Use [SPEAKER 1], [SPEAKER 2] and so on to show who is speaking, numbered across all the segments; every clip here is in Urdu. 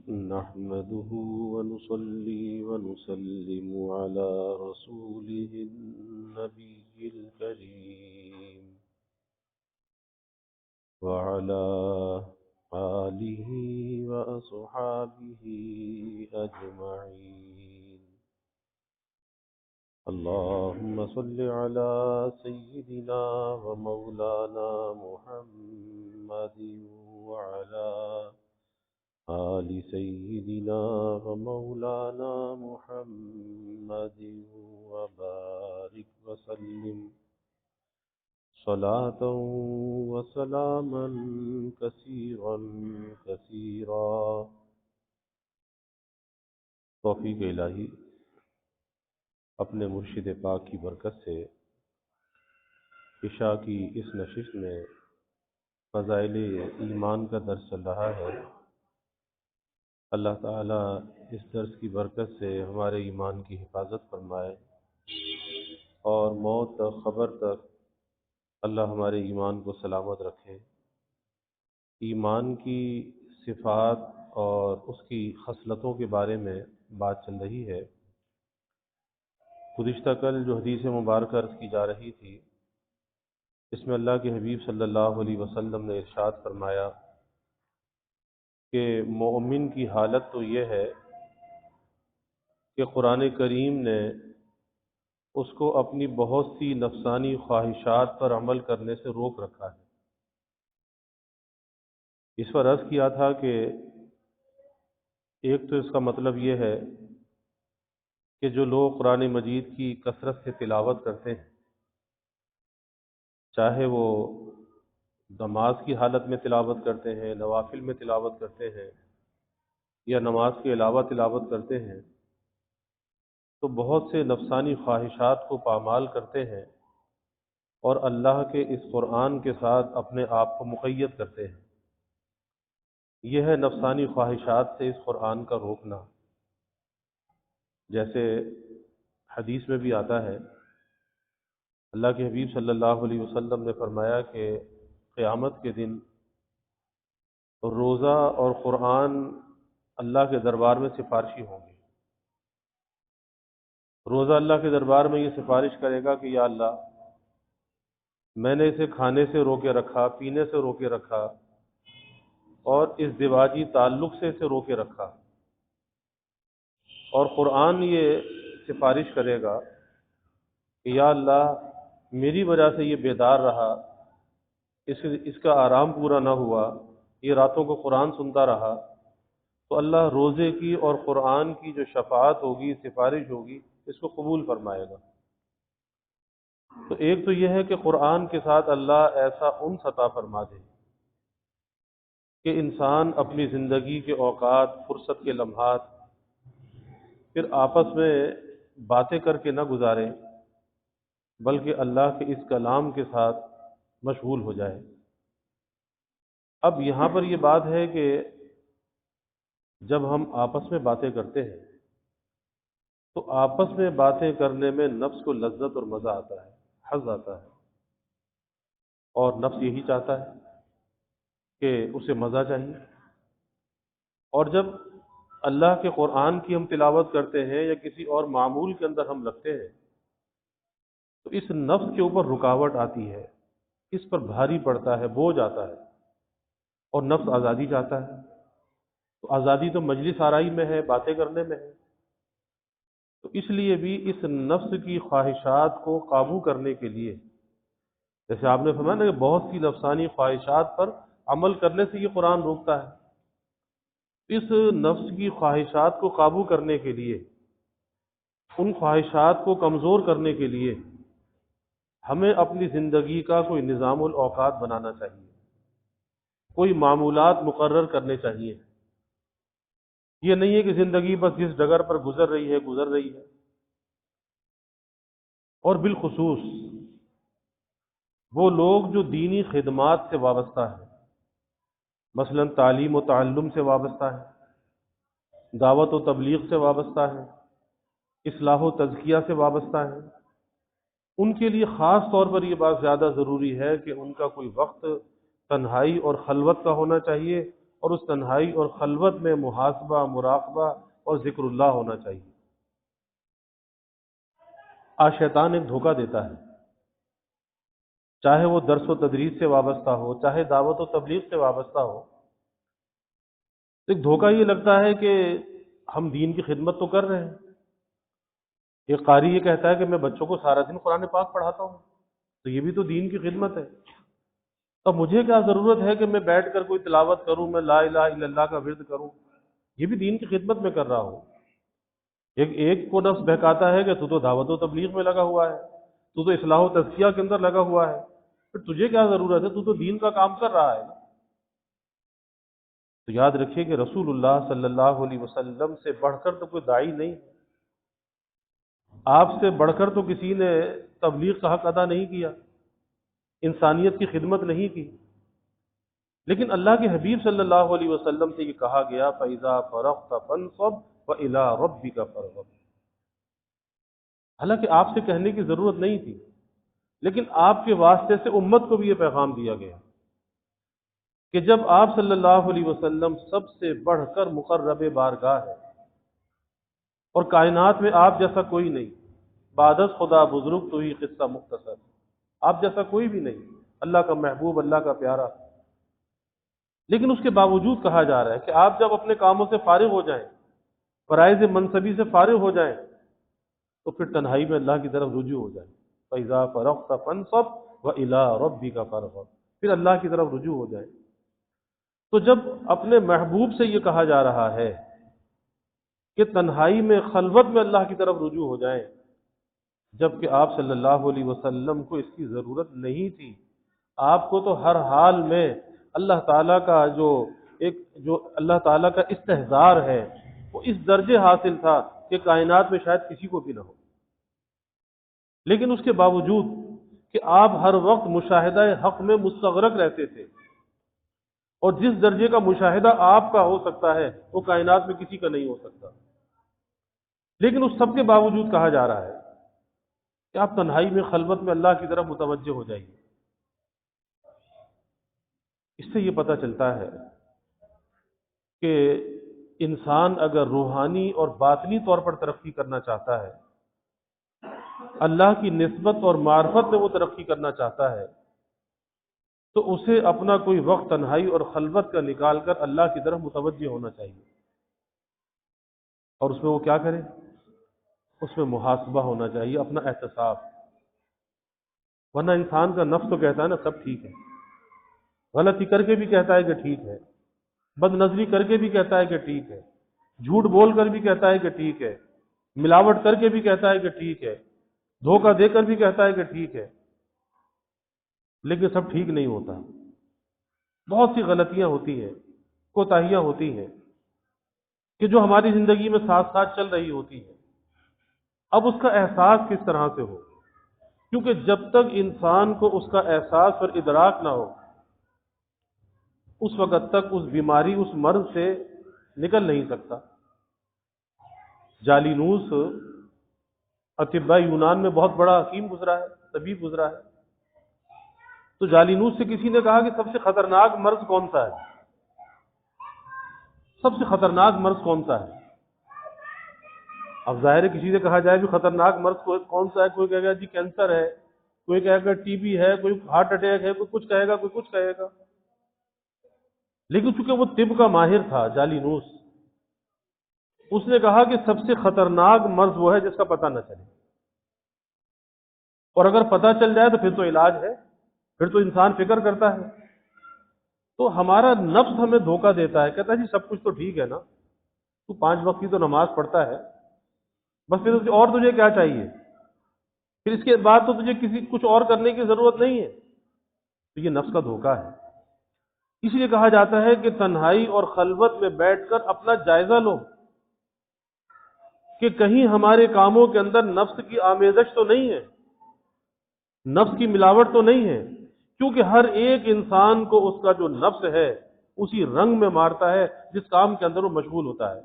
[SPEAKER 1] نحمده ونصلي ونسلم على رسوله النبي الكريم وعلى آله وأصحابه أجمعين. اللهم صل على سيدنا ومولانا محمد وعلى آل سيدنا ومولانا محمد وبارك وسلم صلاة وسلاما كثيرا كثيرا. توفیق الہی اپنے مرشد پاک کی برکت سے عشاء کی اس نشست میں فضائل ایمان کا درس چل رہا ہے. اللہ تعالیٰ اس درس کی برکت سے ہمارے ایمان کی حفاظت فرمائے اور موت تک خبر تک اللہ ہمارے ایمان کو سلامت رکھے. ایمان کی صفات اور اس کی خصلتوں کے بارے میں بات چل رہی ہے. گزشتہ کل جو حدیث مبارکہ عرض کی جا رہی تھی اس میں اللہ کے حبیب صلی اللہ علیہ وسلم نے ارشاد فرمایا کہ مومن کی حالت تو یہ ہے کہ قرآن کریم نے اس کو اپنی بہت سی نفسانی خواہشات پر عمل کرنے سے روک رکھا ہے. اس پر عرض کیا تھا کہ ایک تو اس کا مطلب یہ ہے کہ جو لوگ قرآن مجید کی کثرت سے تلاوت کرتے ہیں، چاہے وہ نماز کی حالت میں تلاوت کرتے ہیں، نوافل میں تلاوت کرتے ہیں یا نماز کے علاوہ تلاوت کرتے ہیں، تو بہت سے نفسانی خواہشات کو پامال کرتے ہیں اور اللہ کے اس قرآن کے ساتھ اپنے آپ کو مقید کرتے ہیں. یہ ہے نفسانی خواہشات سے اس قرآن کا روکنا. جیسے حدیث میں بھی آتا ہے، اللہ کے حبیب صلی اللہ علیہ وسلم نے فرمایا کہ قیامت کے دن روزہ اور قرآن اللہ کے دربار میں سفارشی ہوں گے. روزہ اللہ کے دربار میں یہ سفارش کرے گا کہ یا اللہ، میں نے اسے کھانے سے روکے رکھا، پینے سے روکے رکھا اور اس دواجی تعلق سے اسے روکے رکھا. اور قرآن یہ سفارش کرے گا کہ یا اللہ، میری وجہ سے یہ بیدار رہا، اس کا آرام پورا نہ ہوا، یہ راتوں کو قرآن سنتا رہا، تو اللہ روزے کی اور قرآن کی جو شفاعت ہوگی، سفارش ہوگی، اس کو قبول فرمائے گا. تو ایک تو یہ ہے کہ قرآن کے ساتھ اللہ ایسا انس عطا فرما دے کہ انسان اپنی زندگی کے اوقات، فرصت کے لمحات پھر آپس میں باتیں کر کے نہ گزارے، بلکہ اللہ کے اس کلام کے ساتھ مشغول ہو جائے. اب یہاں پر یہ بات ہے کہ جب ہم آپس میں باتیں کرتے ہیں تو آپس میں باتیں کرنے میں نفس کو لذت اور مزہ آتا ہے، حظ آتا ہے، اور نفس یہی چاہتا ہے کہ اسے مزہ چاہیے. اور جب اللہ کے قرآن کی ہم تلاوت کرتے ہیں یا کسی اور معمول کے اندر ہم لگتے ہیں تو اس نفس کے اوپر رکاوٹ آتی ہے، اس پر بھاری پڑتا ہے، بوجھ آتا ہے، اور نفس آزادی چاہتا ہے. تو آزادی تو مجلس آرائی میں ہے، باتیں کرنے میں ہے. تو اس لیے بھی اس نفس کی خواہشات کو قابو کرنے کے لیے، جیسے آپ نے فرمایا نا کہ بہت سی نفسانی خواہشات پر عمل کرنے سے یہ قرآن روکتا ہے، اس نفس کی خواہشات کو قابو کرنے کے لیے، ان خواہشات کو کمزور کرنے کے لیے ہمیں اپنی زندگی کا کوئی نظام الاوقات بنانا چاہیے، کوئی معمولات مقرر کرنے چاہیے. یہ نہیں ہے کہ زندگی بس جس ڈگر پر گزر رہی ہے. اور بالخصوص وہ لوگ جو دینی خدمات سے وابستہ ہیں، مثلا تعلیم و تعلم سے وابستہ ہیں، دعوت و تبلیغ سے وابستہ ہیں، اصلاح و تزکیہ سے وابستہ ہیں، ان کے لیے خاص طور پر یہ بات زیادہ ضروری ہے کہ ان کا کوئی وقت تنہائی اور خلوت کا ہونا چاہیے اور اس تنہائی اور خلوت میں محاسبہ، مراقبہ اور ذکر اللہ ہونا چاہیے۔ آج شیطان ایک دھوکہ دیتا ہے، چاہے وہ درس و تدریس سے وابستہ ہو، چاہے دعوت و تبلیغ سے وابستہ ہو۔ ایک دھوکہ یہ لگتا ہے کہ ہم دین کی خدمت تو کر رہے ہیں۔ ایک قاری یہ کہتا ہے کہ میں بچوں کو سارا دن قرآن پاک پڑھاتا ہوں، تو یہ بھی تو دین کی خدمت ہے۔ اب مجھے کیا ضرورت ہے کہ میں بیٹھ کر کوئی تلاوت کروں، میں لا الہ الا اللہ کا ورد کروں؟ یہ بھی دین کی خدمت میں کر رہا ہوں۔ ایک کو نفس بہکاتا ہے کہ تو دعوت و تبلیغ میں لگا ہوا ہے، تو اصلاح و تزکیہ کے اندر لگا ہوا ہے، پھر تجھے کیا ضرورت ہے؟ تو دین کا کام کر رہا ہے نا۔ تو یاد رکھیے کہ رسول اللہ صلی اللہ علیہ وسلم سے بڑھ کر تو کوئی داعی نہیں ہے، آپ سے بڑھ کر تو کسی نے تبلیغ کا حق ادا نہیں کیا، انسانیت کی خدمت نہیں کی۔ لیکن اللہ کے حبیب صلی اللہ علیہ وسلم سے یہ کہا گیا فَإِذَا فَرَغْتَ فَانْصَبْ وَإِلَىٰ رَبِّكَ فَارْغَب۔ حالانکہ آپ سے کہنے کی ضرورت نہیں تھی، لیکن آپ کے واسطے سے امت کو بھی یہ پیغام دیا گیا کہ جب آپ صلی اللہ علیہ وسلم سب سے بڑھ کر مقرب بارگاہ ہے اور کائنات میں آپ جیسا کوئی نہیں، بعد از خدا بزرگ تو ہی قصہ مختصر، آپ جیسا کوئی بھی نہیں، اللہ کا محبوب، اللہ کا پیارا، لیکن اس کے باوجود کہا جا رہا ہے کہ آپ جب اپنے کاموں سے فارغ ہو جائیں، فرائض منصبی سے فارغ ہو جائیں، تو پھر تنہائی میں اللہ کی طرف رجوع ہو جائیں۔ فَإِذَا فَرَغْتَ فَانْصَبْ وَإِلَىٰ رَبِّكَ فَارْغَب، پھر اللہ کی طرف رجوع ہو جائیں۔ تو جب اپنے محبوب سے یہ کہا جا رہا ہے کہ تنہائی میں، خلوت میں اللہ کی طرف رجوع ہو جائیں، جبکہ آپ صلی اللہ علیہ وسلم کو اس کی ضرورت نہیں تھی، آپ کو تو ہر حال میں اللہ تعالیٰ کا جو اللہ تعالیٰ کا استحضار ہے وہ اس درجے حاصل تھا کہ کائنات میں شاید کسی کو بھی نہ ہو۔ لیکن اس کے باوجود کہ آپ ہر وقت مشاہدہ حق میں مستغرق رہتے تھے، اور جس درجے کا مشاہدہ آپ کا ہو سکتا ہے وہ کائنات میں کسی کا نہیں ہو سکتا، لیکن اس سب کے باوجود کہا جا رہا ہے کہ آپ تنہائی میں، خلوت میں اللہ کی طرف متوجہ ہو جائیے۔ اس سے یہ پتہ چلتا ہے کہ انسان اگر روحانی اور باطنی طور پر ترقی کرنا چاہتا ہے، اللہ کی نسبت اور معرفت میں وہ ترقی کرنا چاہتا ہے، تو اسے اپنا کوئی وقت تنہائی اور خلوت کا نکال کر اللہ کی طرف متوجہ ہونا چاہیے۔ اور اس میں وہ کیا کرے؟ اس میں محاسبہ ہونا چاہیے، اپنا احتساب۔ ورنہ انسان کا نفس تو کہتا ہے نا سب ٹھیک ہے، غلطی کر کے بھی کہتا ہے کہ ٹھیک ہے، بد نظری کر کے بھی کہتا ہے کہ ٹھیک ہے، جھوٹ بول کر بھی کہتا ہے کہ ٹھیک ہے، ملاوٹ کر کے بھی کہتا ہے کہ ٹھیک ہے، دھوکہ دے کر بھی کہتا ہے کہ ٹھیک ہے، لیکن سب ٹھیک نہیں ہوتا۔ بہت سی غلطیاں ہوتی ہیں، کوتاہیاں ہوتی ہیں کہ جو ہماری زندگی میں ساتھ ساتھ چل رہی ہوتی ہیں۔ اب اس کا احساس کس طرح سے ہو؟ کیونکہ جب تک انسان کو اس کا احساس اور ادراک نہ ہو، اس وقت تک اس بیماری، اس مرض سے نکل نہیں سکتا۔ جالینوس اطباء یونان میں بہت بڑا حکیم گزرا ہے، طبیب گزرا ہے۔ تو جالینوس سے کسی نے کہا کہ سب سے خطرناک مرض کون سا ہے؟ سب سے خطرناک مرض کون سا ہے؟ اب ظاہر ہے کسی سے کہا جائے بھی خطرناک مرض کون سا ہے، کوئی کہے گا جی کینسر ہے، کوئی کہے گا ٹی بی ہے، کوئی ہارٹ اٹیک ہے، کوئی کچھ کہے گا، کوئی کچھ کہے گا۔ لیکن چونکہ وہ طب کا ماہر تھا جالینوس، اس نے کہا کہ سب سے خطرناک مرض وہ ہے جس کا پتہ نہ چلے، اور اگر پتہ چل جائے تو پھر تو علاج ہے، پھر تو انسان فکر کرتا ہے۔ تو ہمارا نفس ہمیں دھوکہ دیتا ہے، کہتا ہے جی سب کچھ تو ٹھیک ہے نا، تو 5 وقت کی تو نماز پڑھتا ہے، بس پھر اور تجھے کیا چاہیے؟ پھر اس کے بعد تو تجھے کچھ اور کرنے کی ضرورت نہیں ہے۔ تو یہ نفس کا دھوکہ ہے۔ اس لیے کہا جاتا ہے کہ تنہائی اور خلوت میں بیٹھ کر اپنا جائزہ لو کہ کہیں ہمارے کاموں کے اندر نفس کی آمیزش تو نہیں ہے، نفس کی ملاوٹ تو نہیں ہے، کیونکہ ہر ایک انسان کو اس کا جو نفس ہے اسی رنگ میں مارتا ہے جس کام کے اندر وہ مشغول ہوتا ہے۔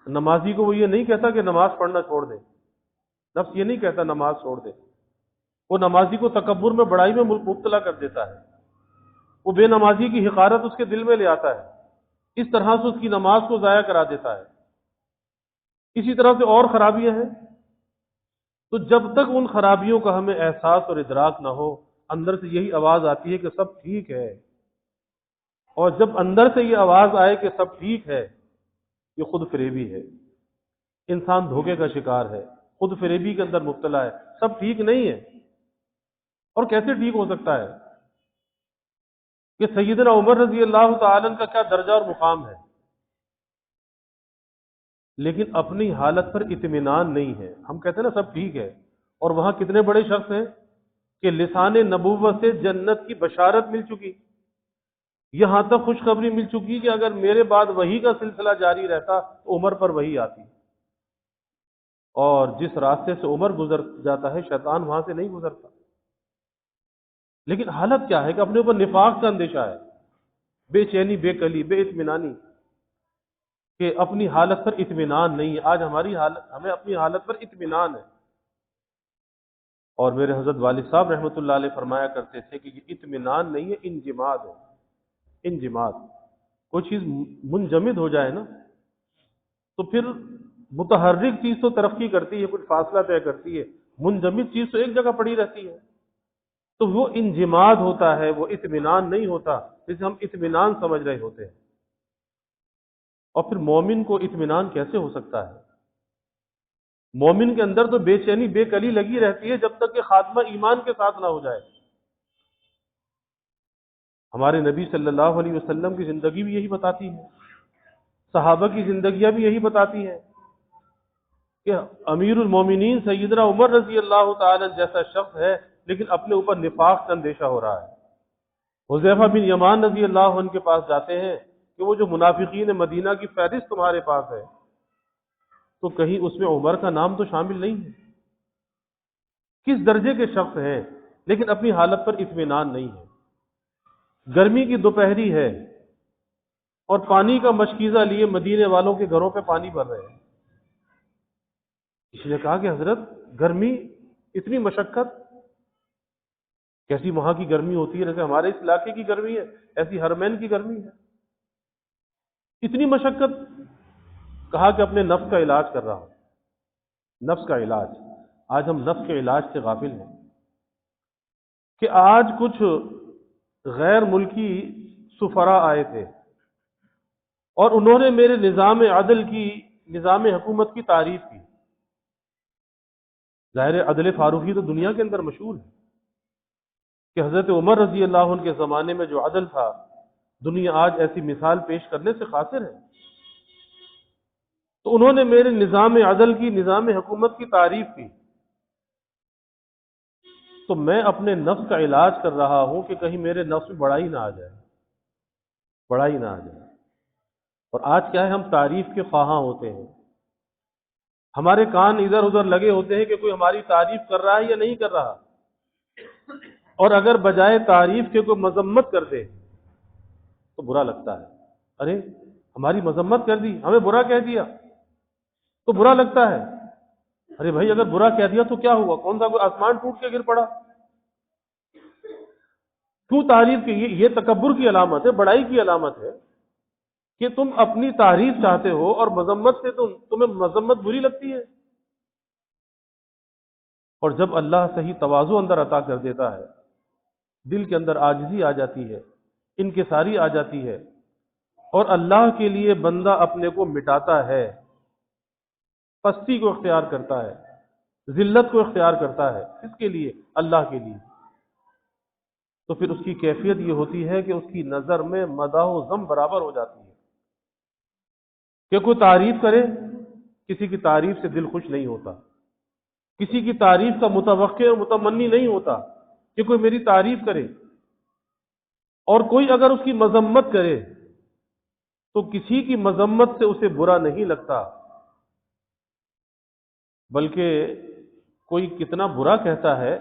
[SPEAKER 1] نمازی کو وہ یہ نہیں کہتا کہ نماز پڑھنا چھوڑ دے، نفس یہ نہیں کہتا نماز چھوڑ دے، وہ نمازی کو تکبر میں، بڑائی میں مبتلا کر دیتا ہے۔ وہ بے نمازی کی حقارت اس کے دل میں لے آتا ہے، اس طرح سے اس کی نماز کو ضائع کرا دیتا ہے۔ اسی طرح سے اور خرابیاں ہیں۔ تو جب تک ان خرابیوں کا ہمیں احساس اور ادراک نہ ہو، اندر سے یہی آواز آتی ہے کہ سب ٹھیک ہے، اور جب اندر سے یہ آواز آئے کہ سب ٹھیک ہے، یہ خود فریبی ہے، انسان دھوکے کا شکار ہے، خود فریبی کے اندر مبتلا ہے، سب ٹھیک نہیں ہے۔ اور کیسے ٹھیک ہو سکتا ہے کہ سیدنا عمر رضی اللہ تعالی عنہ کا کیا درجہ اور مقام ہے، لیکن اپنی حالت پر اطمینان نہیں ہے۔ ہم کہتے ہیں نا سب ٹھیک ہے، اور وہاں کتنے بڑے شخص ہیں کہ لسان نبوت سے جنت کی بشارت مل چکی، یہاں تک خوشخبری مل چکی کہ اگر میرے بعد وحی کا سلسلہ جاری رہتا تو عمر پر وحی آتی، اور جس راستے سے عمر گزر جاتا ہے شیطان وہاں سے نہیں گزرتا۔ لیکن حالت کیا ہے کہ اپنے اوپر نفاق کا اندیشہ ہے، بے چینی، بے کلی، بے اطمینانی، کہ اپنی حالت پر اطمینان نہیں ہے۔ آج ہمیں اپنی حالت پر اطمینان ہے، اور میرے حضرت والد صاحب رحمۃ اللہ علیہ فرمایا کرتے تھے کہ یہ اطمینان نہیں ہے، انجماد ہے۔ انجماد، کوئی چیز منجمد ہو جائے نا تو پھر متحرک چیز تو ترقی کرتی ہے، کچھ فاصلہ طے کرتی ہے، منجمد چیز تو ایک جگہ پڑی رہتی ہے، تو وہ انجماد ہوتا ہے، وہ اطمینان نہیں ہوتا جسے ہم اطمینان سمجھ رہے ہوتے ہیں۔ اور پھر مومن کو اطمینان کیسے ہو سکتا ہے؟ مومن کے اندر تو بے چینی، بے کلی لگی رہتی ہے جب تک کہ خاتمہ ایمان کے ساتھ نہ ہو جائے۔ ہمارے نبی صلی اللہ علیہ وسلم کی زندگی بھی یہی بتاتی ہے، صحابہ کی زندگیاں بھی یہی بتاتی ہیں کہ امیر المومنین سیدنا عمر رضی اللہ تعالی جیسا شخص ہے، لیکن اپنے اوپر نفاق کا اندیشہ ہو رہا ہے۔ حذیفہ بن یمان رضی اللہ عنہ کے پاس جاتے ہیں کہ وہ جو منافقین مدینہ کی فہرست تمہارے پاس ہے، تو کہیں اس میں عمر کا نام تو شامل نہیں ہے۔ کس درجے کے شخص ہیں، لیکن اپنی حالت پر اطمینان نہیں ہے۔ گرمی کی دوپہری ہے اور پانی کا مشکیزہ لیے مدینے والوں کے گھروں پہ پانی بھر رہے ہیں۔ اس نے کہا کہ حضرت گرمی، اتنی مشقت، کیسی وہاں کی گرمی ہوتی ہے؟ جیسے ہمارے اس علاقے کی گرمی ہے ایسی حرمین کی گرمی ہے، اتنی مشقت۔ کہا کہ اپنے نفس کا علاج کر رہا ہوں۔ نفس کا علاج، آج ہم نفس کے علاج سے غافل ہیں کہ آج کچھ غیر ملکی سفراء آئے تھے اور انہوں نے میرے نظام عدل کی، نظام حکومت کی تعریف کی۔ ظاہر عدل فاروقی تو دنیا کے اندر مشہور ہے کہ حضرت عمر رضی اللہ عنہ کے زمانے میں جو عدل تھا، دنیا آج ایسی مثال پیش کرنے سے قاصر ہے۔ تو انہوں نے میرے نظام عدل کی، نظام حکومت کی تعریف کی، تو میں اپنے نفس کا علاج کر رہا ہوں کہ کہیں میرے نفس میں بڑائی نہ آ جائے، بڑائی نہ آ جائے۔ اور آج کیا ہے، ہم تعریف کے خواہاں ہوتے ہیں، ہمارے کان ادھر ادھر لگے ہوتے ہیں کہ کوئی ہماری تعریف کر رہا ہے یا نہیں کر رہا، اور اگر بجائے تعریف کے کوئی مذمت کر دے تو برا لگتا ہے۔ ارے ہماری مذمت کر دی، ہمیں برا کہہ دیا تو برا لگتا ہے۔ ارے بھائی اگر برا کہہ دیا تو کیا ہوا؟ کون سا کوئی آسمان ٹوٹ کے گر پڑا؟ کیوں تعریف کی؟ یہ تکبر کی علامت ہے، بڑائی کی علامت ہے کہ تم اپنی تعریف چاہتے ہو اور مذمت سے تمہیں مذمت بری لگتی ہے۔ اور جب اللہ صحیح تواضع اندر عطا کر دیتا ہے، دل کے اندر عاجزی آ جاتی ہے، انکساری آ جاتی ہے، اور اللہ کے لیے بندہ اپنے کو مٹاتا ہے، پستی کو اختیار کرتا ہے، ذلت کو اختیار کرتا ہے، کس کے لیے؟ اللہ کے لیے، تو پھر اس کی کیفیت یہ ہوتی ہے کہ اس کی نظر میں مداح و ذم برابر ہو جاتی ہے۔ کہ کوئی تعریف کرے، کسی کی تعریف سے دل خوش نہیں ہوتا، کسی کی تعریف کا متوقع اور متمنی نہیں ہوتا کہ کوئی میری تعریف کرے، اور کوئی اگر اس کی مذمت کرے تو کسی کی مذمت سے اسے برا نہیں لگتا، بلکہ کوئی کتنا برا کہتا ہے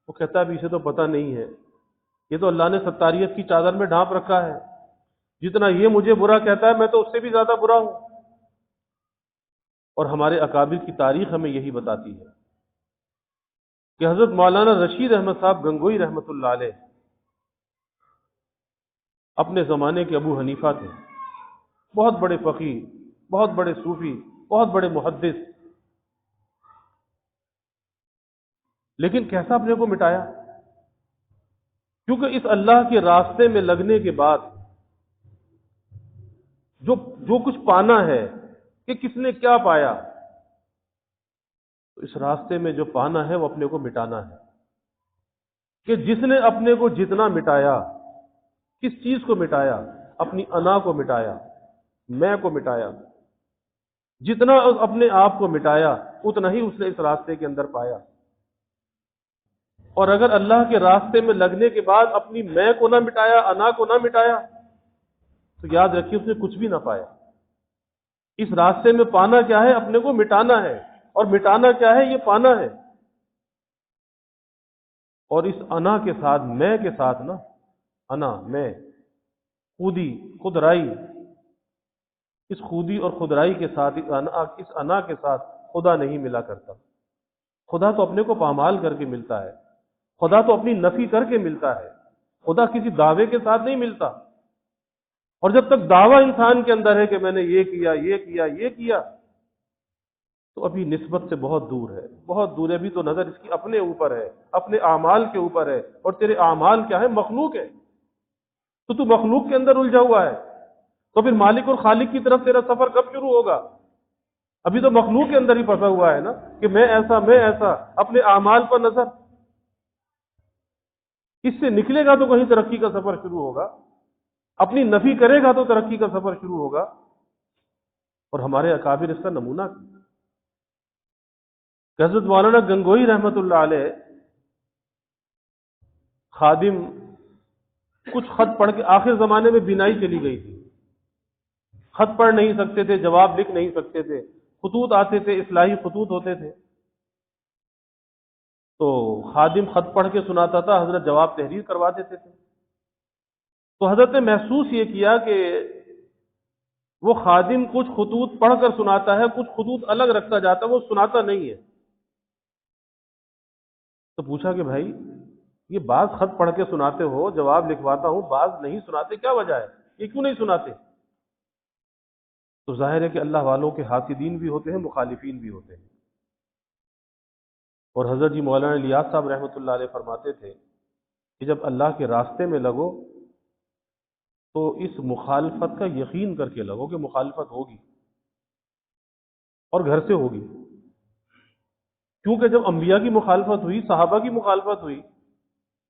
[SPEAKER 1] وہ کہتا ہے اسے تو پتہ نہیں ہے، یہ تو اللہ نے ستاریت کی چادر میں ڈھانپ رکھا ہے، جتنا یہ مجھے برا کہتا ہے میں تو اس سے بھی زیادہ برا ہوں۔ اور ہمارے اکابر کی تاریخ ہمیں یہی بتاتی ہے کہ حضرت مولانا رشید احمد صاحب گنگوئی رحمۃ اللہ علیہ اپنے زمانے کے ابو حنیفہ تھے، بہت بڑے فقیہ، بہت بڑے صوفی، بہت بڑے محدث، لیکن کیسا اپنے کو مٹایا؟ کیونکہ اس اللہ کے راستے میں لگنے کے بعد جو کچھ پانا ہے کہ کس نے کیا پایا، تو اس راستے میں جو پانا ہے وہ اپنے کو مٹانا ہے، کہ جس نے اپنے کو جتنا مٹایا، کس چیز کو مٹایا؟ اپنی انا کو مٹایا، میں کو مٹایا، جتنا اپنے آپ کو مٹایا اتنا ہی اس نے اس راستے کے اندر پایا۔ اور اگر اللہ کے راستے میں لگنے کے بعد اپنی میں کو نہ مٹایا، انا کو نہ مٹایا، تو یاد رکھیے اس نے کچھ بھی نہ پایا۔ اس راستے میں پانا کیا ہے؟ اپنے کو مٹانا ہے، اور مٹانا کیا ہے؟ یہ پانا ہے۔ اور اس انا کے ساتھ، میں کے ساتھ نا، انا، میں، خودی، خودرائی، اس خودی اور خودرائی کے ساتھ، اس انا کے ساتھ خدا نہیں ملا کرتا۔ خدا تو اپنے کو پامال کر کے ملتا ہے، خدا تو اپنی نفی کر کے ملتا ہے، خدا کسی دعوے کے ساتھ نہیں ملتا۔ اور جب تک دعویٰ انسان کے اندر ہے کہ میں نے یہ کیا، یہ کیا، یہ کیا، تو ابھی نسبت سے بہت دور ہے، بہت دور ہے۔ ابھی تو نظر اس کی اپنے اوپر ہے، اپنے اعمال کے اوپر ہے، اور تیرے اعمال کیا ہے؟ مخلوق ہے، تو مخلوق کے اندر الجھا ہوا ہے، تو پھر مالک اور خالق کی طرف تیرا سفر کب شروع ہوگا؟ ابھی تو مخلوق کے اندر ہی پھنسا ہوا ہے نا، کہ میں ایسا، میں ایسا، اپنے اعمال پر نظر۔ اس سے نکلے گا تو کہیں ترقی کا سفر شروع ہوگا، اپنی نفی کرے گا تو ترقی کا سفر شروع ہوگا۔ اور ہمارے اکابر اس کا نمونہ، حضرت مولانا گنگوئی رحمت اللہ علیہ، خادم کچھ خط پڑھ کے، آخر زمانے میں بینائی چلی گئی تھی، خط پڑھ نہیں سکتے تھے، جواب لکھ نہیں سکتے تھے، خطوط آتے تھے، اصلاحی خطوط ہوتے تھے، تو خادم خط پڑھ کے سناتا تھا، حضرت جواب تحریر کروا دیتے تھے۔ تو حضرت نے محسوس یہ کیا کہ وہ خادم کچھ خطوط پڑھ کر سناتا ہے، کچھ خطوط الگ رکھتا جاتا ہے، وہ سناتا نہیں ہے۔ تو پوچھا کہ بھائی یہ بعض خط پڑھ کے سناتے ہو، جواب لکھواتا ہوں، بعض نہیں سناتے، کیا وجہ ہے؟ یہ کیوں نہیں سناتے؟ تو ظاہر ہے کہ اللہ والوں کے حاسدین بھی ہوتے ہیں، مخالفین بھی ہوتے ہیں۔ اور حضرت جی مولانا الیاس صاحب رحمۃ اللہ علیہ فرماتے تھے کہ جب اللہ کے راستے میں لگو تو اس مخالفت کا یقین کر کے لگو کہ مخالفت ہوگی، اور گھر سے ہوگی، کیونکہ جب انبیاء کی مخالفت ہوئی، صحابہ کی مخالفت ہوئی،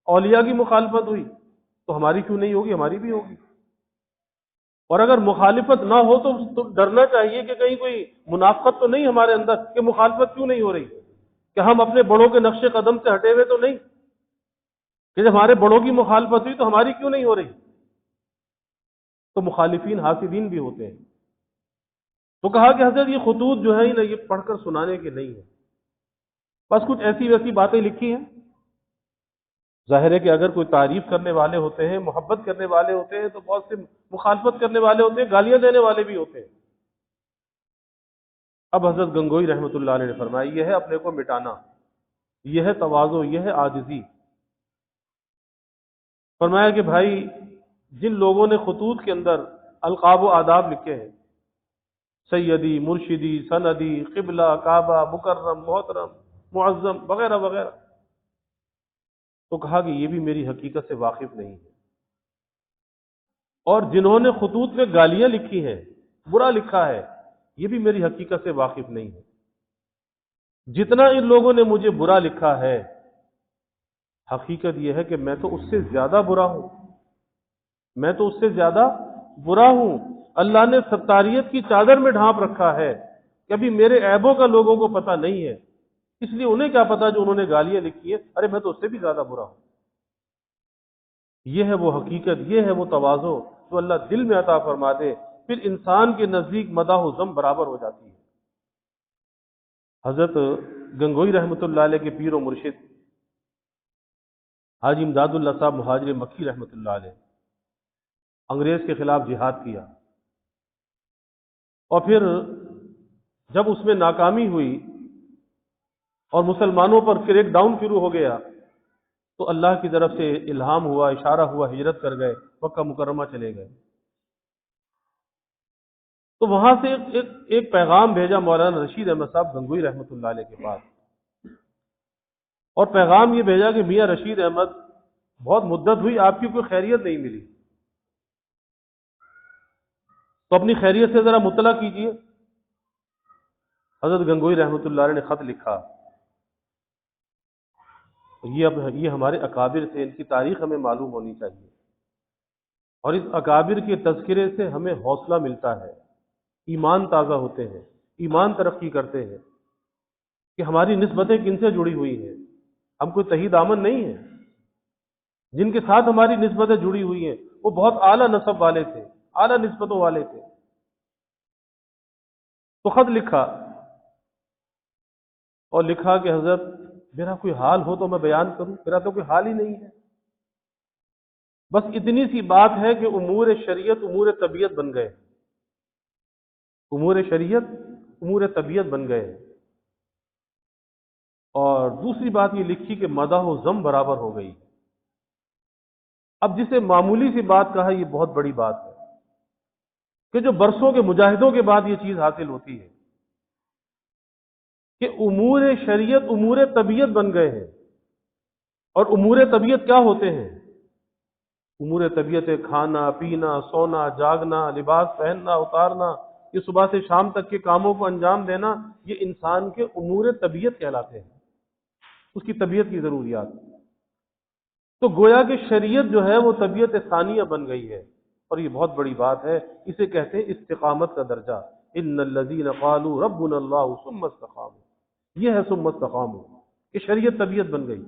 [SPEAKER 1] اولیاء کی مخالفت ہوئی، تو ہماری کیوں نہیں ہوگی؟ ہماری بھی ہوگی۔ اور اگر مخالفت نہ ہو تو ڈرنا چاہیے کہ کہیں کوئی منافقت تو نہیں ہمارے اندر، کہ مخالفت کیوں نہیں ہو رہی، کہ ہم اپنے بڑوں کے نقش قدم سے ہٹے ہوئے تو نہیں، کہ جب ہمارے بڑوں کی مخالفت ہوئی تو ہماری کیوں نہیں ہو رہی؟ تو مخالفین حاسدین بھی ہوتے ہیں۔ تو کہا کہ حضرت یہ خطوط جو ہے نا، یہ پڑھ کر سنانے کے نہیں ہے، بس کچھ ایسی ویسی باتیں لکھی ہیں۔ ظاہر ہے کہ اگر کوئی تعریف کرنے والے ہوتے ہیں، محبت کرنے والے ہوتے ہیں، تو بہت سے مخالفت کرنے والے ہوتے ہیں، گالیاں دینے والے بھی ہوتے ہیں۔ اب حضرت گنگوئی رحمۃ اللہ علیہ نے فرمایا یہ ہے اپنے کو مٹانا، یہ ہے تواضع، یہ ہے عاجزی۔ فرمایا کہ بھائی جن لوگوں نے خطوط کے اندر القاب و آداب لکھے ہیں، سیدی، مرشدی، سندی، قبلہ، کعبہ، مکرم، محترم، معظم وغیرہ وغیرہ، تو کہا کہ یہ بھی میری حقیقت سے واقف نہیں ہے۔ اور جنہوں نے خطوط میں گالیاں لکھی ہیں، برا لکھا ہے، یہ بھی میری حقیقت سے واقف نہیں ہے۔ جتنا ان لوگوں نے مجھے برا لکھا ہے، حقیقت یہ ہے کہ میں تو اس سے زیادہ برا ہوں، میں تو اس سے زیادہ برا ہوں۔ اللہ نے ستاریت کی چادر میں ڈھانپ رکھا ہے کہ ابھی میرے عیبوں کا لوگوں کو پتہ نہیں ہے، اس لیے انہیں کیا پتا جو انہوں نے گالیاں لکھی ہیں، ارے میں تو اس سے بھی زیادہ برا ہوں۔ یہ ہے وہ حقیقت، یہ ہے وہ تواضع جو اللہ دل میں عطا فرما دے، پھر انسان کے نزدیک مداح و ذم برابر ہو جاتی ہے۔ حضرت گنگوئی رحمۃ اللہ علیہ کے پیر و مرشد حاجی امداد اللہ صاحب مہاجر مکی رحمۃ اللہ علیہ، انگریز کے خلاف جہاد کیا، اور پھر جب اس میں ناکامی ہوئی اور مسلمانوں پر کریک ڈاؤن شروع ہو گیا، تو اللہ کی طرف سے الہام ہوا، اشارہ ہوا، ہجرت کر گئے، مکہ مکرمہ چلے گئے۔ تو وہاں سے ایک پیغام بھیجا مولانا رشید احمد صاحب گنگوئی رحمۃ اللہ علیہ کے پاس، اور پیغام یہ بھیجا کہ میاں رشید احمد، بہت مدت ہوئی آپ کی کوئی خیریت نہیں ملی، تو اپنی خیریت سے ذرا مطلع کیجیے۔ حضرت گنگوئی رحمۃ اللہ علیہ نے خط لکھا، یہ ہمارے اکابر تھے، ان کی تاریخ ہمیں معلوم ہونی چاہیے، اور اس اکابر کے تذکرے سے ہمیں حوصلہ ملتا ہے، ایمان تازہ ہوتے ہیں، ایمان ترقی کرتے ہیں، کہ ہماری نسبتیں کن سے جڑی ہوئی ہیں۔ ہم کوئی تہی دامن نہیں ہیں، جن کے ساتھ ہماری نسبتیں جڑی ہوئی ہیں وہ بہت اعلیٰ نسب والے تھے، اعلیٰ نسبتوں والے تھے۔ تو خط لکھا، اور لکھا کہ حضرت میرا کوئی حال ہو تو میں بیان کروں، میرا تو کوئی حال ہی نہیں ہے، بس اتنی سی بات ہے کہ امور شریعت امور طبیعت بن گئے، امور شریعت امور طبیعت بن گئے۔ اور دوسری بات یہ لکھی کہ مدح و ذم برابر ہو گئی۔ اب جسے معمولی سی بات کہا، یہ بہت بڑی بات ہے کہ جو برسوں کے مجاہدوں کے بعد یہ چیز حاصل ہوتی ہے کہ امور شریعت امور طبیعت بن گئے ہیں۔ اور امور طبیعت کیا ہوتے ہیں؟ امور طبیعت کھانا پینا، سونا جاگنا، لباس پہننا اتارنا، یہ صبح سے شام تک کے کاموں کو انجام دینا، یہ انسان کے امور طبیعت کہلاتے ہیں، اس کی طبیعت کی ضروریات۔ تو گویا کہ شریعت جو ہے وہ طبیعت ثانیہ بن گئی ہے، اور یہ بہت بڑی بات ہے، اسے کہتے ہیں استقامت کا درجہ۔ ان الذین قالوا ربنا اللہ ثم استقاموا، یہ ہے ثم استقاموا، کہ شریعت طبیعت بن گئی۔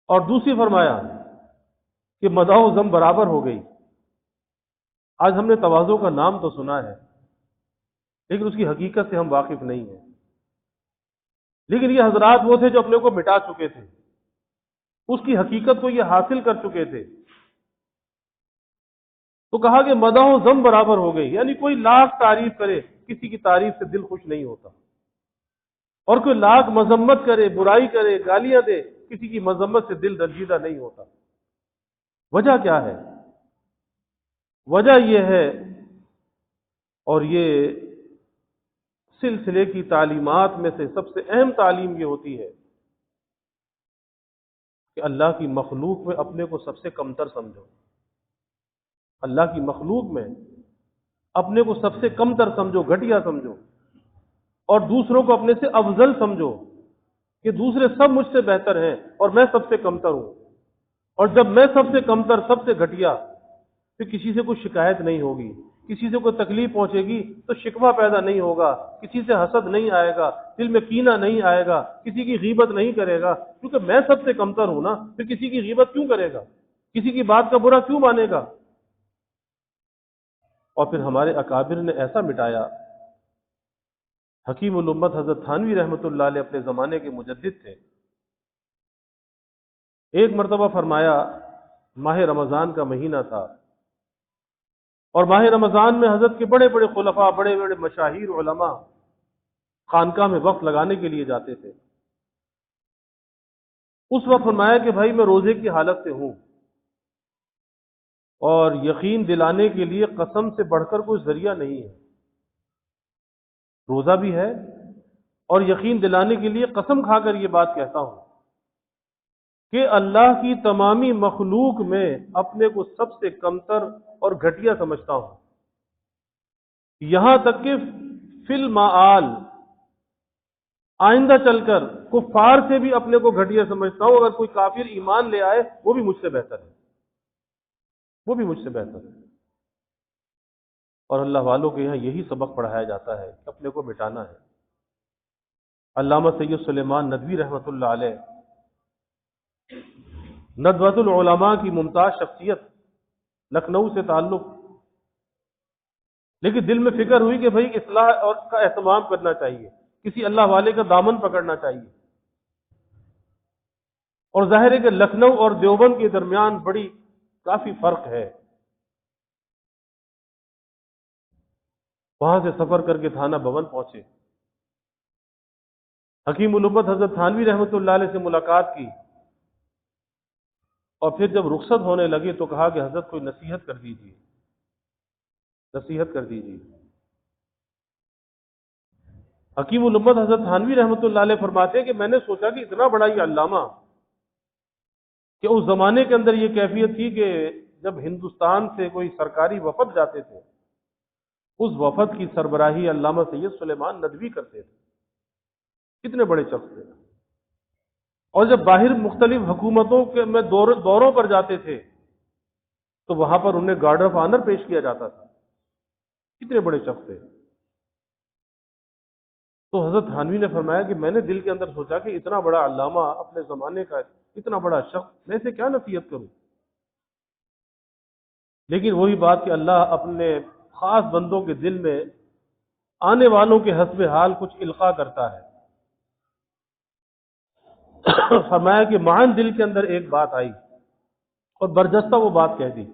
[SPEAKER 1] اور دوسری فرمایا کہ مدح و ذم برابر ہو گئی۔ آج ہم نے تواضع کا نام تو سنا ہے، لیکن اس کی حقیقت سے ہم واقف نہیں ہیں۔ لیکن یہ حضرات وہ تھے جو اپنے کو مٹا چکے تھے، اس کی حقیقت کو یہ حاصل کر چکے تھے۔ تو کہا کہ مدح و ذم برابر ہو گئی، یعنی کوئی لاکھ تعریف کرے، کسی کی تعریف سے دل خوش نہیں ہوتا، اور کوئی لاکھ مذمت کرے، برائی کرے، گالیاں دے، کسی کی مذمت سے دل رنجیدہ نہیں ہوتا۔ وجہ کیا ہے؟ وجہ یہ ہے، اور یہ سلسلے کی تعلیمات میں سے سب سے اہم تعلیم یہ ہوتی ہے کہ اللہ کی مخلوق میں اپنے کو سب سے کمتر سمجھو، اللہ کی مخلوق میں اپنے کو سب سے کمتر سمجھو، گھٹیا سمجھو، اور دوسروں کو اپنے سے افضل سمجھو کہ دوسرے سب مجھ سے بہتر ہیں اور میں سب سے کمتر ہوں۔ اور جب میں سب سے کمتر، سب سے گھٹیا، پھر کسی سے کوئی شکایت نہیں ہوگی، کسی سے کوئی تکلیف پہنچے گی تو شکوہ پیدا نہیں ہوگا، کسی سے حسد نہیں آئے گا، دل میں کینہ نہیں آئے گا، کسی کی غیبت نہیں کرے گا، کیونکہ میں سب سے کمتر ہوں نا، پھر کسی کی غیبت کیوں کرے گا، کسی کی بات کا برا کیوں مانے گا۔ اور پھر ہمارے اکابر نے ایسا مٹایا۔ حکیم الامت حضرت تھانوی رحمۃ اللہ علیہ اپنے زمانے کے مجدد تھے۔ ایک مرتبہ فرمایا، ماہ رمضان کا مہینہ تھا، اور ماہ رمضان میں حضرت کے بڑے بڑے خلفاء، بڑے بڑے مشاہیر علماء خانقاہ میں وقت لگانے کے لیے جاتے تھے۔ اس وقت فرمایا کہ بھائی میں روزے کی حالت سے ہوں، اور یقین دلانے کے لیے قسم سے بڑھ کر کوئی ذریعہ نہیں ہے۔ روزہ بھی ہے، اور یقین دلانے کے لیے قسم کھا کر یہ بات کہتا ہوں کہ اللہ کی تمامی مخلوق میں اپنے کو سب سے کمتر اور گھٹیا سمجھتا ہوں، یہاں تک کہ فی المعال آئندہ چل کر کفار سے بھی اپنے کو گھٹیا سمجھتا ہوں۔ اگر کوئی کافر ایمان لے آئے وہ بھی مجھ سے بہتر ہے، وہ بھی مجھ سے بہتر ہے۔ اور اللہ والوں کے یہاں یہی سبق پڑھایا جاتا ہے کہ اپنے کو مٹانا ہے۔ علامہ سید سلیمان ندوی رحمۃ اللہ علیہ، ندوۃ العلماء کی ممتاز شخصیت، لکھنؤ سے تعلق، لیکن دل میں فکر ہوئی کہ بھئی اصلاح اور کا اہتمام کرنا چاہیے، کسی اللہ والے کا دامن پکڑنا چاہیے۔ اور ظاہر ہے کہ لکھنؤ اور دیوبند کے درمیان کافی فرق ہے۔ وہاں سے سفر کر کے تھانہ بھون پہنچے۔ حکیم الامت حضرت تھانوی رحمۃ اللہ علیہ سے ملاقات کی، اور پھر جب رخصت ہونے لگے تو کہا کہ حضرت کوئی نصیحت کر دیجیے، نصیحت کر دیجیے۔ حکیم الامت حضرت تھانوی رحمۃ اللہ علیہ فرماتے ہیں کہ میں نے سوچا کہ اتنا بڑا یہ علامہ، کہ اس زمانے کے اندر یہ کیفیت تھی کہ جب ہندوستان سے کوئی سرکاری وفد جاتے تھے، اس وفد کی سربراہی علامہ سید سلیمان ندوی کرتے تھے، کتنے بڑے شخص تھے۔ اور جب باہر مختلف حکومتوں کے میں دوروں پر جاتے تھے تو وہاں پر انہیں گارڈ آف آنر پیش کیا جاتا تھا، کتنے بڑے شخص تھے۔ تو حضرت تھانوی نے فرمایا کہ میں نے دل کے اندر سوچا کہ اتنا بڑا علامہ اپنے زمانے کا، اتنا بڑا شخص، میں اسے کیا نصیحت کروں۔ لیکن وہی بات کہ اللہ اپنے خاص بندوں کے دل میں آنے والوں کے حسب حال کچھ القاء کرتا ہے۔ فرمایا کہ معاً دل کے اندر ایک بات آئی اور برجستہ وہ بات کہہ دی،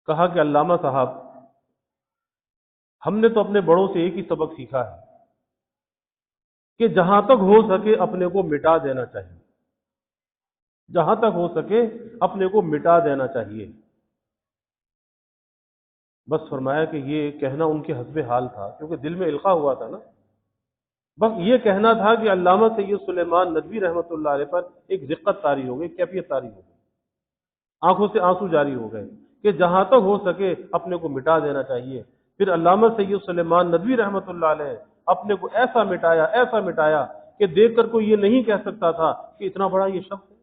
[SPEAKER 1] کہا کہ علامہ صاحب، ہم نے تو اپنے بڑوں سے ایک ہی سبق سیکھا ہے کہ جہاں تک ہو سکے اپنے کو مٹا دینا چاہیے، جہاں تک ہو سکے اپنے کو مٹا دینا چاہیے۔ بس فرمایا کہ یہ کہنا ان کے حسب حال تھا، کیونکہ دل میں القاء ہوا تھا نا۔ بس یہ کہنا تھا کہ علامہ سید سلیمان ندوی رحمۃ اللہ علیہ پر ایک دقت طاری ہو گئی، کیفیت طاری ہو گئی، آنکھوں سے آنسو جاری ہو گئے کہ جہاں تک ہو سکے اپنے کو مٹا دینا چاہیے۔ پھر علامہ سید سلیمان ندوی رحمۃ اللہ علیہ اپنے کو ایسا مٹایا، ایسا مٹایا کہ دیکھ کر کوئی یہ نہیں کہہ سکتا تھا کہ اتنا بڑا یہ شخص ہے۔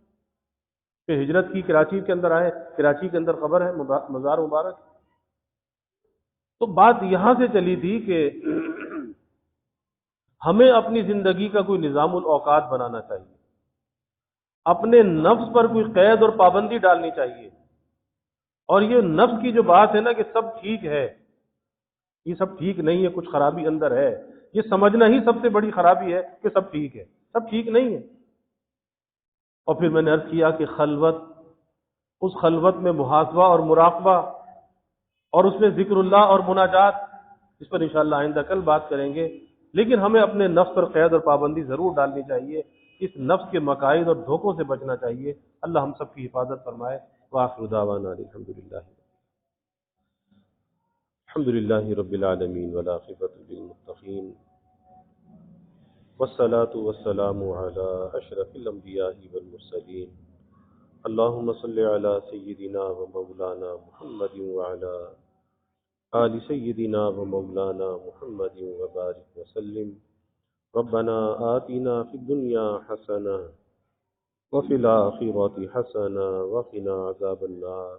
[SPEAKER 1] پھر ہجرت کی، کراچی کے اندر آئے، کراچی کے اندر قبر ہے، مزار مبارک۔ تو بات یہاں سے چلی تھی کہ ہمیں اپنی زندگی کا کوئی نظام الاوقات بنانا چاہیے، اپنے نفس پر کوئی قید اور پابندی ڈالنی چاہیے۔ اور یہ نفس کی جو بات ہے نا کہ سب ٹھیک ہے، یہ سب ٹھیک نہیں ہے، کچھ خرابی اندر ہے، یہ سمجھنا ہی سب سے بڑی خرابی ہے کہ سب ٹھیک ہے، سب ٹھیک نہیں ہے۔ اور پھر میں نے عرض کیا کہ خلوت، اس خلوت میں محاسبہ اور مراقبہ، اور اس میں ذکر اللہ اور مناجات، اس پر انشاءاللہ آئندہ کل بات کریں گے۔ لیکن ہمیں اپنے نفس پر قید اور پابندی ضرور ڈالنی چاہیے، اس نفس کے مقاصد اور دھوکوں سے بچنا چاہیے۔ اللہ ہم سب کی حفاظت فرمائے۔ وآخر دعوانا الحمد للہ رب العالمین والعاقبۃ للمتقین والصلاة والسلام علی اشرف الانبیاء والمرسلین اللہم صلی علی سیدنا و مولانا محمد وعلی آل سیدنا و مولانا محمد وبارک وسلم۔ ربنا آتنا فی الدنیا حسنہ وفی الآخرۃ حسنہ وقنا عذاب النار۔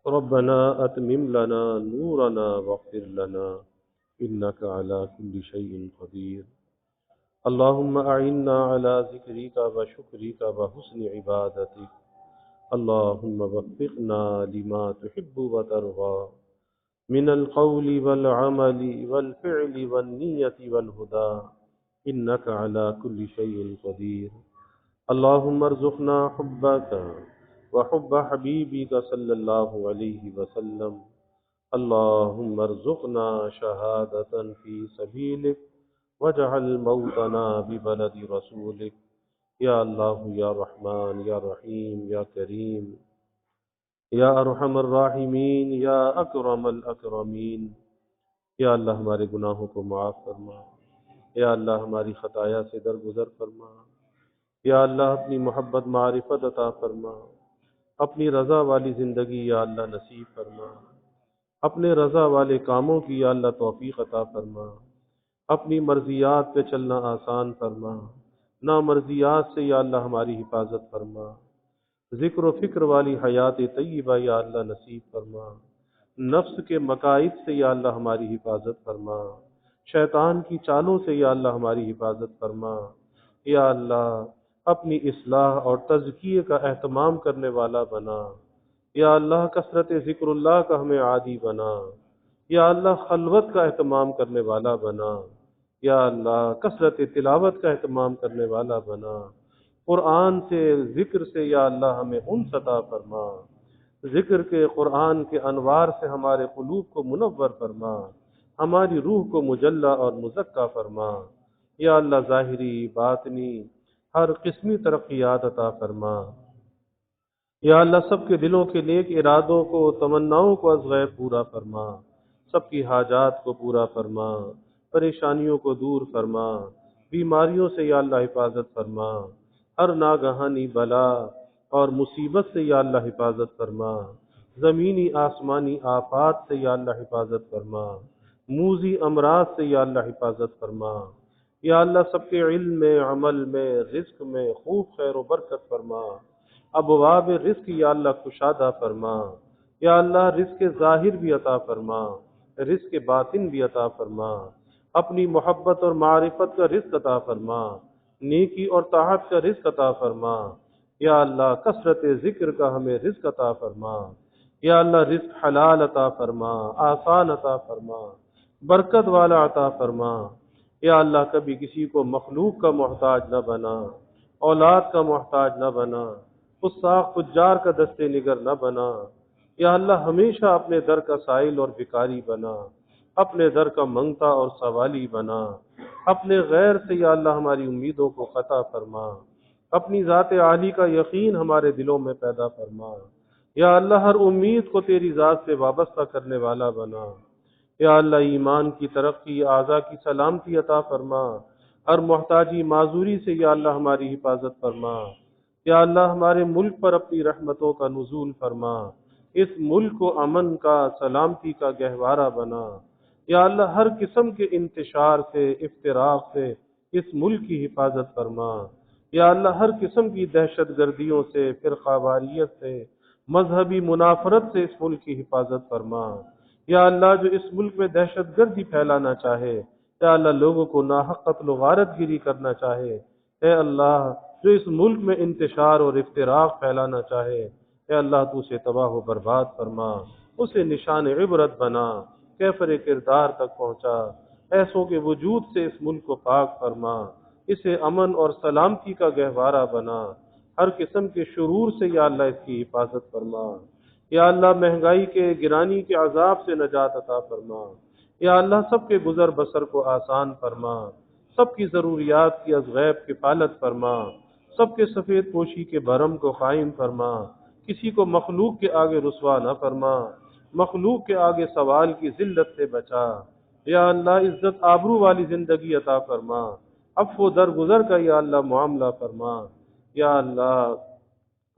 [SPEAKER 1] ربنا اتمم لنا نورنا واغفر لنا انک علی کل شیء قدیر۔ اللہم اعنا علی ذکرک و شکرک و حسن عبادتک۔ اللہم وفقنا لما تحب و ترضى من القول والعمل والفعل والنیت والہدى انک علی کل شیء قدیر۔ اللہم ارزقنا حبک وحب حبیبک صلی اللہ علیہ وسلم۔ اللہم ارزقنا شہادة فی سبیلک واجعل موتنا ببلد رسولک۔ یا اللہ یا رحمان یا رحیم یا کریم یا ارحم الراحمین یا اکرم الاکرمین۔ یا اللہ ہمارے گناہوں کو معاف فرما، یا اللہ ہماری خطایا سے درگزر فرما، یا اللہ اپنی محبت معرفت عطا فرما، اپنی رضا والی زندگی یا اللہ نصیب فرما، اپنے رضا والے کاموں کی یا اللہ توفیق عطا فرما، اپنی مرضیات پہ چلنا آسان فرما، نامرضیات سے یا اللہ ہماری حفاظت فرما، ذکر و فکر والی حیات طیبہ یا اللہ نصیب فرما، نفس کے مقائد سے یا اللہ ہماری حفاظت فرما، شیطان کی چالوں سے یا اللہ ہماری حفاظت فرما۔ یا اللہ اپنی اصلاح اور تزکیے کا اہتمام کرنے والا بنا۔ یا اللہ کثرت ذکر اللہ کا ہمیں عادی بنا۔ یا اللہ خلوت کا اہتمام کرنے والا بنا۔ یا اللہ کثرت تلاوت کا اہتمام کرنے والا بنا۔ قرآن سے، ذکر سے یا اللہ ہمیں انس عطا فرما۔ ذکر کے، قرآن کے انوار سے ہمارے قلوب کو منور فرما، ہماری روح کو مجلہ اور مزکہ فرما۔ یا اللہ ظاہری باطنی ہر قسمی ترقیات عطا فرما۔ یا اللہ سب کے دلوں کے نیک ارادوں کو تمناؤں کو از غیب پورا فرما، سب کی حاجات کو پورا فرما، پریشانیوں کو دور فرما، بیماریوں سے یا اللہ حفاظت فرما، ہر ناگہانی بلا اور مصیبت سے یا اللہ حفاظت فرما، زمینی آسمانی آفات سے یا اللہ حفاظت فرما، موذی امراض سے یا اللہ حفاظت فرما۔ یا اللہ سب کے علم میں، عمل میں، رزق میں خوب خیر و برکت فرما، ابواب رزق یا اللہ کشادہ فرما۔ یا اللہ رزق ظاہر بھی عطا فرما، رزق باطن بھی عطا فرما، اپنی محبت اور معرفت کا رزق عطا فرما، نیکی اور طاعت کا رزق عطا فرما۔ یا اللہ کثرت ذکر کا ہمیں رزق عطا فرما۔ یا اللہ رزق حلال عطا فرما، آسان عطا فرما، برکت والا عطا فرما۔ یا اللہ کبھی کسی کو مخلوق کا محتاج نہ بنا، اولاد کا محتاج نہ بنا، فساق فجار کا دستے نگر نہ بنا۔ یا اللہ ہمیشہ اپنے در کا سائل اور بھکاری بنا، اپنے در کا منگتا اور سوالی بنا، اپنے غیر سے یا اللہ ہماری امیدوں کو قطع فرما، اپنی ذات عالی کا یقین ہمارے دلوں میں پیدا فرما۔ یا اللہ ہر امید کو تیری ذات سے وابستہ کرنے والا بنا۔ یا اللہ ایمان کی ترقی، اعضاء کی سلامتی عطا فرما، ہر محتاجی معذوری سے یا اللہ ہماری حفاظت فرما۔ یا اللہ ہمارے ملک پر اپنی رحمتوں کا نزول فرما، اس ملک کو امن کا، سلامتی کا گہوارہ بنا۔ یا اللہ ہر قسم کے انتشار سے، افتراق سے اس ملک کی حفاظت فرما۔ یا اللہ ہر قسم کی دہشت گردیوں سے، فرقہ واریت سے، مذہبی منافرت سے اس ملک کی حفاظت فرما۔ یا اللہ جو اس ملک میں دہشت گردی پھیلانا چاہے، یا اللہ لوگوں کو ناحق قتل و غارت گیری کرنا چاہے، اے اللہ جو اس ملک میں انتشار اور افتراق پھیلانا چاہے، اے اللہ تو اسے تباہ و برباد فرما، اسے نشان عبرت بنا، کیفر کردار تک پہنچا، ایسوں کے وجود سے اس ملک کو پاک فرما، اسے امن اور سلامتی کا گہوارہ بنا، ہر قسم کے شرور سے یا اللہ اس کی حفاظت فرما۔ یا اللہ مہنگائی کے، گرانی کے عذاب سے نجات عطا فرما۔ یا اللہ سب کے گزر بسر کو آسان فرما، سب کی ضروریات کی از غیب کفالت فرما، سب کے سفید پوشی کے بھرم کو قائم فرما، کسی کو مخلوق کے آگے رسوا نہ فرما، مخلوق کے آگے سوال کی ذلت سے بچا۔ یا اللہ عزت آبرو والی زندگی عطا فرما، عفو و درگزر کا یا اللہ معاملہ فرما۔ یا اللہ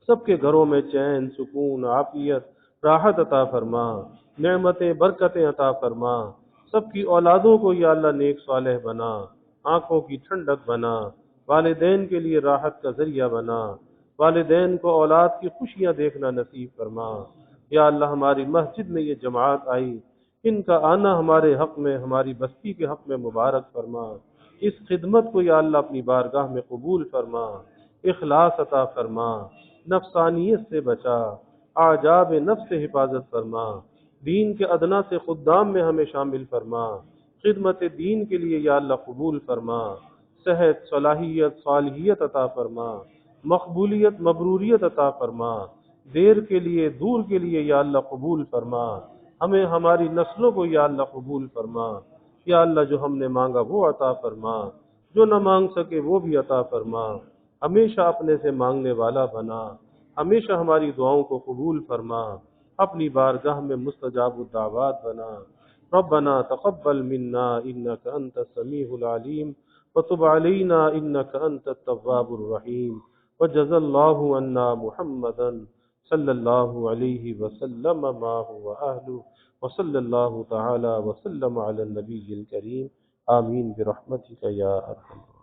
[SPEAKER 1] سب کے گھروں میں چین، سکون، عافیت، راحت عطا فرما، نعمتیں، برکتیں عطا فرما، سب کی اولادوں کو یا اللہ نیک صالح بنا، آنکھوں کی ٹھنڈک بنا، والدین کے لیے راحت کا ذریعہ بنا، والدین کو اولاد کی خوشیاں دیکھنا نصیب فرما۔ یا اللہ ہماری مسجد میں یہ جماعت آئی، ان کا آنا ہمارے حق میں، ہماری بستی کے حق میں مبارک فرما، اس خدمت کو یا اللہ اپنی بارگاہ میں قبول فرما، اخلاص عطا فرما، نفسانیت سے بچا، اعجاب نفس سے حفاظت فرما، دین کے ادنا سے خدام میں ہمیں شامل فرما، خدمت دین کے لیے یا اللہ قبول فرما، صحت، صلاحیت، صالحیت عطا فرما، مقبولیت، مبروریت عطا فرما، دیر کے لیے، دور کے لیے یا اللہ قبول فرما، ہمیں ہماری نسلوں کو یا اللہ قبول فرما۔ یا اللہ جو ہم نے مانگا وہ عطا فرما، جو نہ مانگ سکے وہ بھی عطا فرما، ہمیشہ اپنے سے مانگنے والا بنا، ہمیشہ ہماری دعاؤں کو قبول فرما، اپنی بارگاہ میں مستجاب الدعوات بنا۔ ربنا تقبل منا انك انت السميع العليم وتب علينا انك انت التواب الرحيم وجزى الله عنا محمدا صلى الله عليه وسلم ما هو اهله وصلى الله تعالى وسلم على النبي الكريم آمين برحمتك يا ارحم